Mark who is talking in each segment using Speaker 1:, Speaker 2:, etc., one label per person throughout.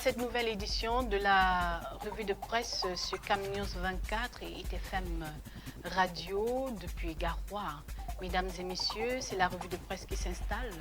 Speaker 1: cette nouvelle édition de la revue de presse sur Cam News 24 et ITFM Radio depuis Garoua. Mesdames et messieurs, c'est la revue de presse qui s'installe.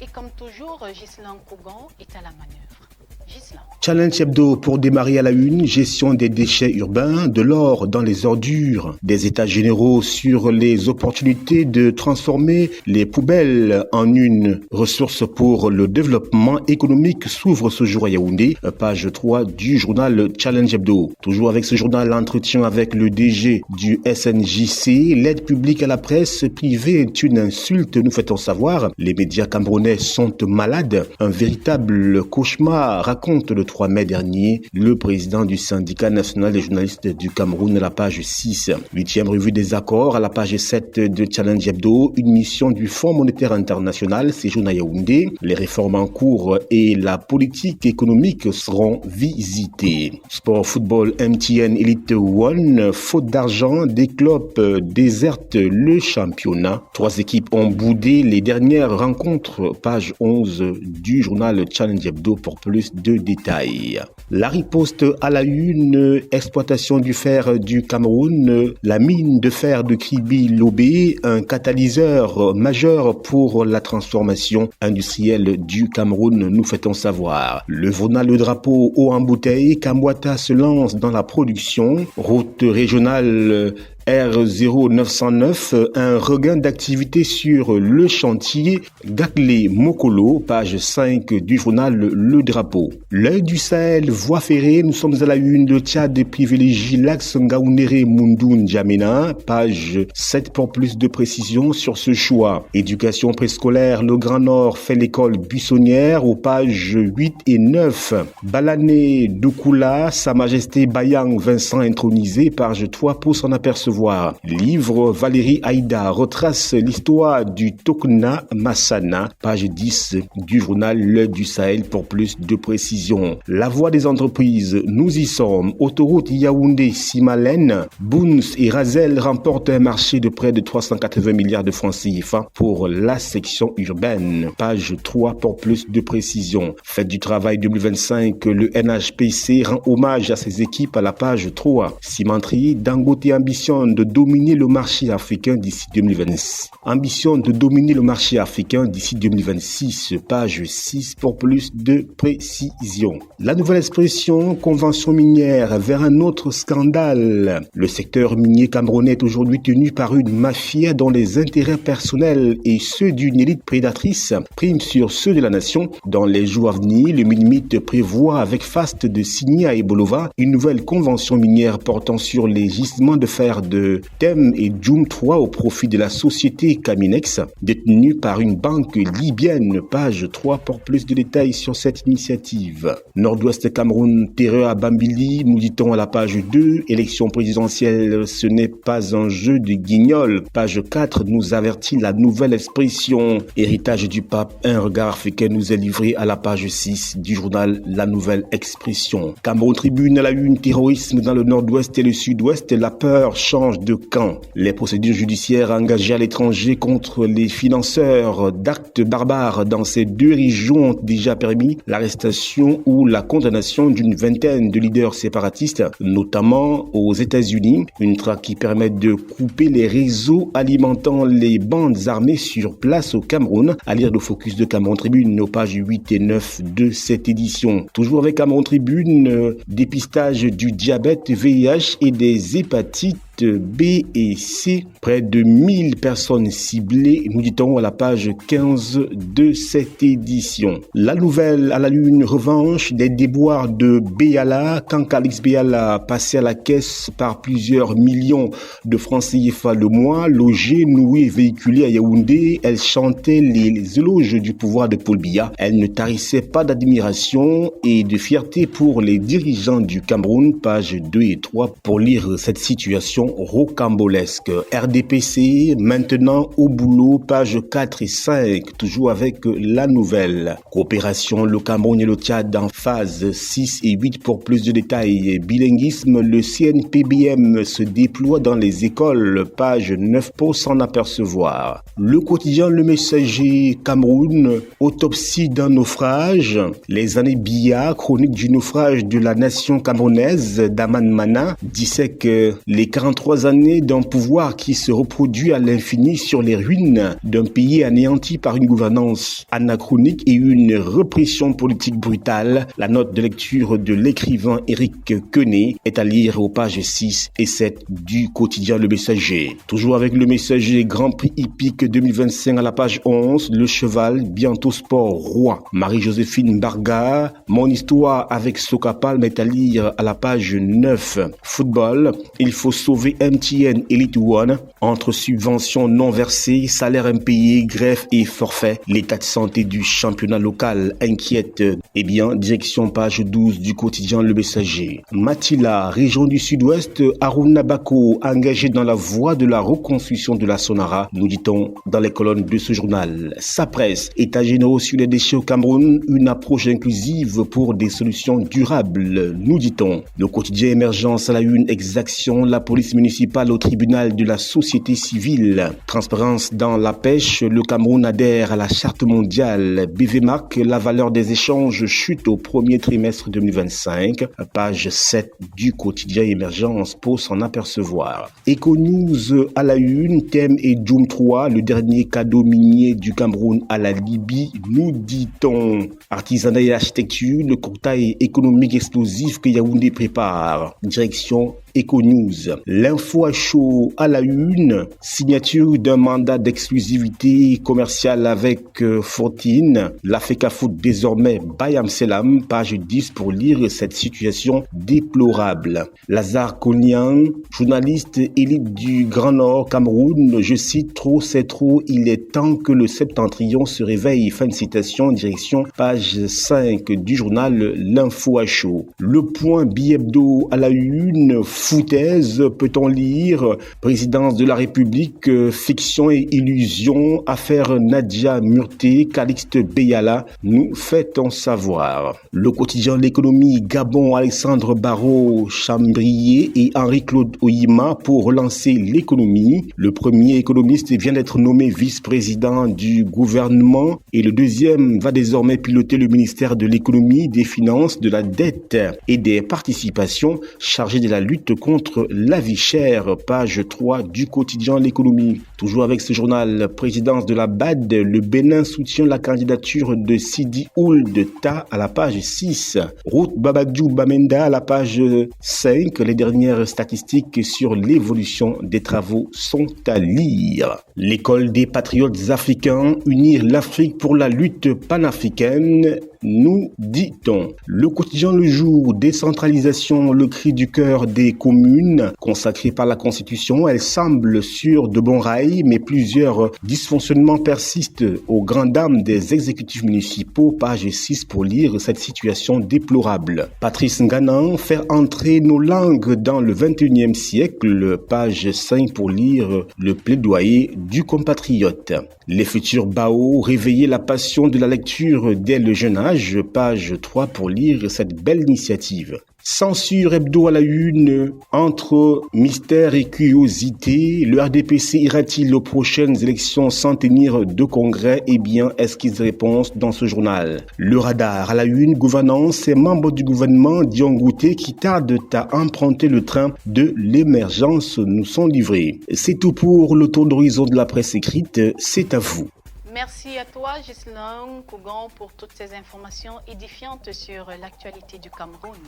Speaker 1: Et comme toujours, Ghislain Kogan est à la manœuvre. Ghislain.
Speaker 2: Challenge Hebdo pour démarrer à la une, gestion des déchets urbains, de l'or dans les ordures, des états généraux sur les opportunités de transformer les poubelles en une ressource pour le développement économique s'ouvre ce jour à Yaoundé, page 3 du journal Challenge Hebdo. Toujours avec ce journal, l'entretien avec le DG du SNJC, l'aide publique à la presse privée est une insulte, nous fait-on savoir. Les médias camerounais sont malades, un véritable cauchemar, raconte le 3 mai dernier le président du syndicat national des journalistes du Cameroun à la page 6. 8e revue des accords à la page 7 de Challenge Hebdo, une mission du Fonds monétaire international séjourne à Yaoundé. Les réformes en cours et la politique économique seront visitées. Sport football MTN Elite One, faute d'argent, des clubs désertent le championnat. 3 équipes ont boudé les dernières rencontres, page 11 du journal Challenge Hebdo pour plus de détails. La riposte à la une, exploitation du fer du Cameroun, la mine de fer de Kribi-Lobé, un catalyseur majeur pour la transformation industrielle du Cameroun, nous fait-on savoir. Le journal Le Drapeau haut en bouteille, Kamwata se lance dans la production, route régionale R0909, un regain d'activité sur le chantier Gaklé Mokolo, page 5 du journal Le Drapeau. L'œil du Sahel, voie ferrée, nous sommes à la une de Tchad privilégie l'axe Ngaounéré Mundu N'Djamena, page 7 pour plus de précisions sur ce choix. Éducation préscolaire, le Grand Nord fait l'école buissonnière aux pages 8 et 9. Balané Doukoula, Sa Majesté Bayang Vincent intronisé, page 3 pour s'en apercevoir. Livre Valérie Aïda retrace l'histoire du Tokna Massana, page 10 du journal L'Œil du Sahel pour plus de précision. La voix des entreprises, nous y sommes. Autoroute Yaoundé-Simalène, Boons et Razel remportent un marché de près de 380 milliards de francs CFA pour la section urbaine. Page 3 pour plus de précision. Fête du travail 2025, le NHPC rend hommage à ses équipes à la page 3. Cimenterie, Dangote ambitionne de dominer le marché africain d'ici 2026. Ambition de dominer le marché africain d'ici 2026, page 6 pour plus de précision. La nouvelle expression, convention minière vers un autre scandale. Le secteur minier camerounais est aujourd'hui tenu par une mafia dont les intérêts personnels et ceux d'une élite prédatrice priment sur ceux de la nation. Dans les jours à venir, le Minimite prévoit avec Fast de signer à Ebolova une nouvelle convention minière portant sur les gisements de fer de Tem et Djoum 3 au profit de la société Caminex, détenue par une banque libyenne. Page 3 pour plus de détails sur cette initiative. Nord-Ouest Cameroun, terreur à Bambili, nous dit-on à la page 2. Élection présidentielle, ce n'est pas un jeu de guignol. Page 4 nous avertit la nouvelle expression. Héritage du pape, un regard africain nous est livré à la page 6 du journal La Nouvelle Expression. Cameroun Tribune à la une, terrorisme dans le Nord-Ouest et le Sud-Ouest, la peur change de camp. Les procédures judiciaires engagées à l'étranger contre les financeurs d'actes barbares dans ces deux régions ont déjà permis l'arrestation ou la condamnation d'une vingtaine de leaders séparatistes, notamment aux États-Unis. Une traque qui permet de couper les réseaux alimentant les bandes armées sur place au Cameroun. À lire le focus de Cameroun Tribune aux pages 8 et 9 de cette édition. Toujours avec Cameroun Tribune, dépistage du diabète, VIH et des hépatites B et C, près de 1000 personnes ciblées, nous dit-on à la page 15 de cette édition. La nouvelle à la une, revanche des déboires de Béala, quand Calix Béala passait à la caisse par plusieurs millions de francs CFA le mois, logée, nouée, véhiculée à Yaoundé, elle chantait les éloges du pouvoir de Paul Biya. Elle ne tarissait pas d'admiration et de fierté pour les dirigeants du Cameroun, page 2 et 3, pour lire cette situation situation rocambolesque. RDPC, maintenant au boulot, pages 4 et 5, toujours avec la nouvelle. Coopération, le Cameroun et le Tchad en phase 6 et 8 pour plus de détails. Bilinguisme, le CNPBM se déploie dans les écoles, page 9 pour s'en apercevoir. Le quotidien Le Messager Cameroun, autopsie d'un naufrage. Les années Biya, chronique du naufrage de la nation camerounaise d'Aman Mana, dissèque les 43 années d'un pouvoir qui se reproduit à l'infini sur les ruines d'un pays anéanti par une gouvernance anachronique et une répression politique brutale. La note de lecture de l'écrivain Éric Quenet est à lire aux pages 6 et 7 du quotidien Le Messager. Toujours avec Le Messager, Grand Prix hippique 2025 à la page 11, le cheval, bientôt sport roi. Marie-Joséphine Barga, mon histoire avec Sokapal est à lire à la page 9. Football, il faut sauver MTN Elite One. Entre subventions non versées, salaires impayés, greffe et forfait, l'état de santé du championnat local inquiète. Eh bien, direction page 12 du quotidien Le Messager. Matila, région du sud-ouest, Aruna Bako, engagé dans la voie de la reconstruction de la Sonara, nous dit-on dans les colonnes de ce journal. Sa presse, état généraux sur les déchets au Cameroun, une approche inclusive pour des solutions durables, nous dit-on. Le quotidien Émergence à la une, exaction, la police municipale au tribunal de la société civile. Transparence dans la pêche, le Cameroun adhère à la charte mondiale. BVMAC, la valeur des échanges chute au premier trimestre 2025. Page 7 du quotidien Émergence pour s'en apercevoir. Econews à la une, thème et Djoum 3, le dernier cadeau minier du Cameroun à la Libye, nous dit-on. Artisanat et architecture, le courtail économique explosif que Yaoundé prépare. Direction Econews. L'info à chaud à la une, signature d'un mandat d'exclusivité commerciale avec Fortine. La FECAFOOT désormais Bayam Selam, page 10 pour lire cette situation déplorable. Lazare Konian, journaliste élite du Grand Nord Cameroun, je cite, trop c'est trop, il est temps que le septentrion se réveille, fin de citation, direction page 5 du journal L'info à chaud. Le point bi-hebdo à la une, foutaise, peut-on lire, présidence de la République, fiction et illusion, affaire Nadia Murté, Calixte Beyala, nous fait-on savoir. Le quotidien L'économie, Gabon, Alexandre Barrault, Chambrier et Henri-Claude Oyima pour relancer l'économie. Le premier économiste vient d'être nommé vice-président du gouvernement et le deuxième va désormais piloter le ministère de l'économie, des finances, de la dette et des participations, chargé de la lutte contre la vie chère, page 3 du quotidien L'économie. Toujours avec ce journal, présidence de la BAD, le Bénin soutient la candidature de Sidi Ould Ta à la page 6. Route Babadjou Bamenda à la page 5. Les dernières statistiques sur l'évolution des travaux sont à lire. L'école des patriotes africains, unir l'Afrique pour la lutte panafricaine, nous dit-on. Le quotidien Le Jour, décentralisation, le cri du cœur des communes, consacré par la Constitution, elle semble sur de bons rails, mais plusieurs dysfonctionnements persistent aux grandes dames des exécutifs municipaux, page 6 pour lire cette situation déplorable. Patrice Nganan, faire entrer nos langues dans le 21e siècle, page 5 pour lire le plaidoyer du compatriote. Les futurs Bao, réveiller la passion de la lecture dès le jeune âge, page 3 pour lire cette belle initiative. Censure hebdo à la une, entre mystère et curiosité, le RDPC ira-t-il aux prochaines élections sans tenir de congrès? Eh bien, esquisse réponse dans ce journal. Le radar à la une, gouvernance et membres du gouvernement Diongouté qui tardent à emprunter le train de l'émergence nous sont livrés. C'est tout pour le tour d'horizon de la presse écrite, c'est à vous.
Speaker 1: Merci à toi, Ghislain Kougon, pour toutes ces informations édifiantes sur l'actualité du Cameroun.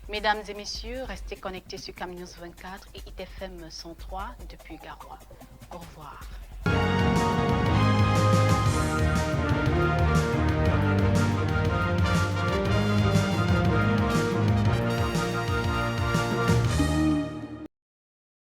Speaker 1: Mesdames et messieurs, restez connectés sur CamNews 24 et ITFM 103 depuis Garoua. Au revoir.